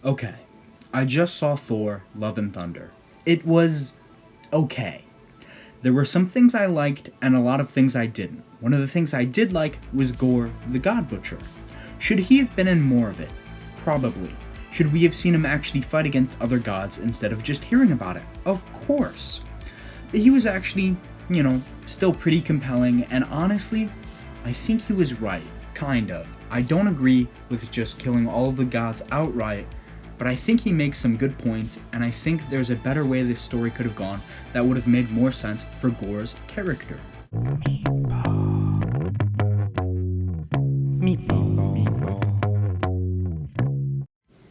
Okay, I just saw Thor Love and Thunder. It was okay. There were some things I liked and a lot of things I didn't. One of the things I did like was Gorr the God Butcher. Should he have been in more of it? Probably. Should we have seen him actually fight against other gods instead of just hearing about it? Of course. But he was actually, still pretty compelling, and honestly, I think he was right. Kind of. I don't agree with just killing all of the gods outright, but I think he makes some good points, and I think there's a better way this story could have gone that would have made more sense for Gorr's character.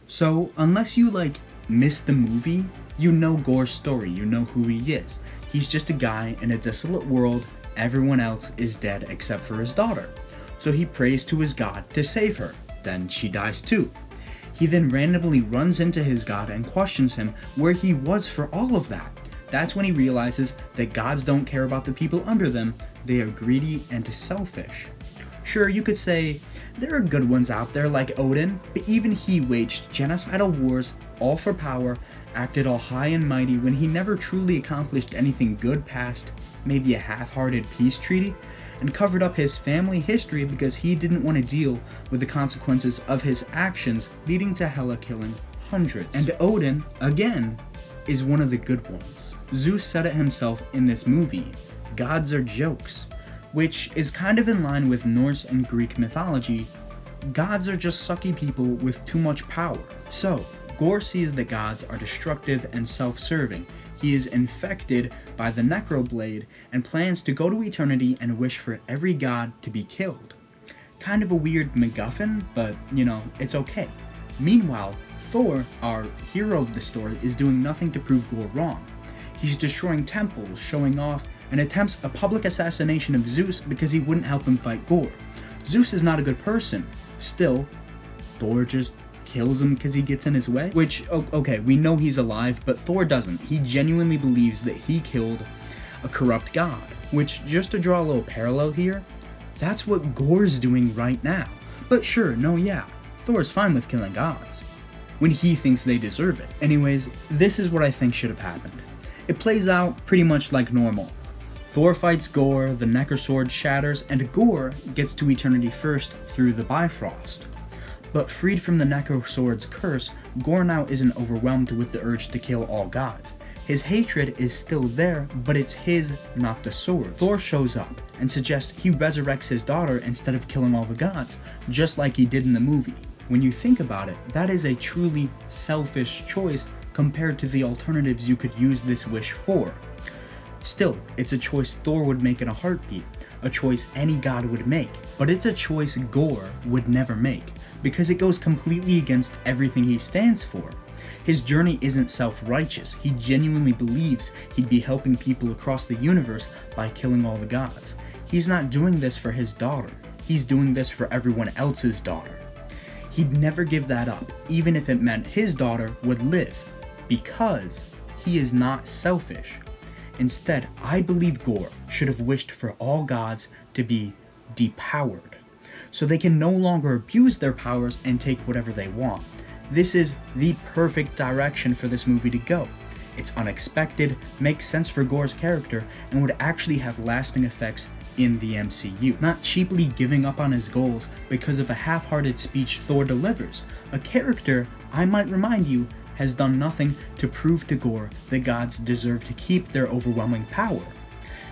So, unless you missed the movie, you know Gorr's story, you know who he is. He's just a guy in a desolate world, everyone else is dead except for his daughter. So he prays to his god to save her, then she dies too. He then randomly runs into his god and questions him where he was for all of that. That's when he realizes that gods don't care about the people under them, they are greedy and selfish. Sure, you could say, there are good ones out there like Odin, but even he waged genocidal wars, all for power, acted all high and mighty when he never truly accomplished anything good past maybe a half-hearted peace treaty, and covered up his family history because he didn't want to deal with the consequences of his actions, leading to Hela killing hundreds. And Odin, again, is one of the good ones. Zeus said it himself in this movie, gods are jokes, which is kind of in line with Norse and Greek mythology. Gods are just sucky people with too much power. So, Gorr sees that gods are destructive and self-serving. He is infected by the Necroblade and plans to go to eternity and wish for every god to be killed. Kind of a weird MacGuffin, but it's okay. Meanwhile, Thor, our hero of the story, is doing nothing to prove Gorr wrong. He's destroying temples, showing off, and attempts a public assassination of Zeus because he wouldn't help him fight Gorr. Zeus is not a good person. Still, Thor just kills him because he gets in his way, which, okay, we know he's alive, but Thor doesn't. He genuinely believes that he killed a corrupt god, which, just to draw a little parallel here, that's what Gorr's doing right now. But sure, Thor's fine with killing gods, when he thinks they deserve it. Anyways, this is what I think should have happened. It plays out pretty much like normal. Thor fights Gorr, the Necrosword shatters, and Gorr gets to eternity first through the Bifrost. But freed from the Necrosword's curse, Gorr now isn't overwhelmed with the urge to kill all gods. His hatred is still there, but it's his, not the sword. Thor shows up and suggests he resurrects his daughter instead of killing all the gods, just like he did in the movie. When you think about it, that is a truly selfish choice compared to the alternatives you could use this wish for. Still, it's a choice Thor would make in a heartbeat, a choice any god would make, but it's a choice Gorr would never make, because it goes completely against everything he stands for. His journey isn't self-righteous, he genuinely believes he'd be helping people across the universe by killing all the gods. He's not doing this for his daughter, he's doing this for everyone else's daughter. He'd never give that up, even if it meant his daughter would live, because he is not selfish. Instead, I believe Gorr should have wished for all gods to be depowered, so they can no longer abuse their powers and take whatever they want. This is the perfect direction for this movie to go. It's unexpected, makes sense for Gorr's character, and would actually have lasting effects in the MCU. Not cheaply giving up on his goals because of a half-hearted speech Thor delivers. A character, I might remind you, has done nothing to prove to Gorr that gods deserve to keep their overwhelming power.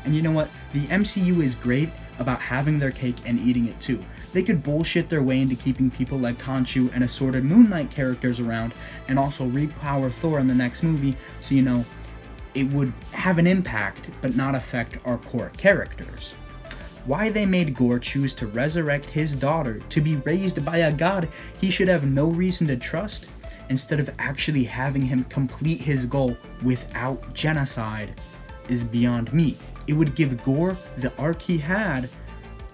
And you know what? The MCU is great about having their cake and eating it too. They could bullshit their way into keeping people like Khonshu and assorted Moon Knight characters around, and also repower Thor in the next movie, so it would have an impact but not affect our core characters. Why they made Gorr choose to resurrect his daughter to be raised by a god he should have no reason to trust, instead of actually having him complete his goal without genocide, is beyond me. It would give Gorr the arc he had,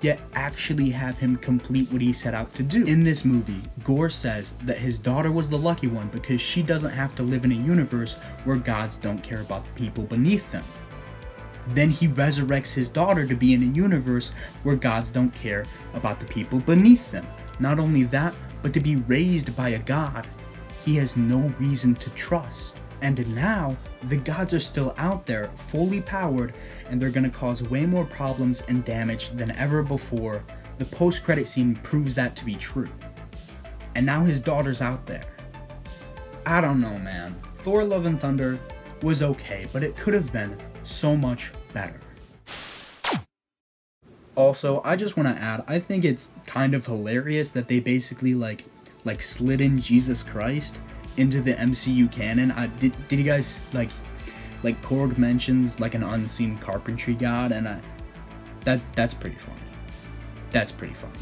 yet actually have him complete what he set out to do. In this movie, Gorr says that his daughter was the lucky one because she doesn't have to live in a universe where gods don't care about the people beneath them. Then he resurrects his daughter to be in a universe where gods don't care about the people beneath them. Not only that, but to be raised by a god he has no reason to trust. And now, the gods are still out there, fully powered, and they're gonna cause way more problems and damage than ever before. The post-credit scene proves that to be true. And now his daughter's out there. I don't know, man. Thor Love and Thunder was okay, but it could have been so much better. Also, I just want to add, I think it's kind of hilarious that they basically like slid in Jesus Christ into the MCU canon. Did you guys like Korg mentions like an unseen carpentry god, and that's pretty funny. That's pretty funny.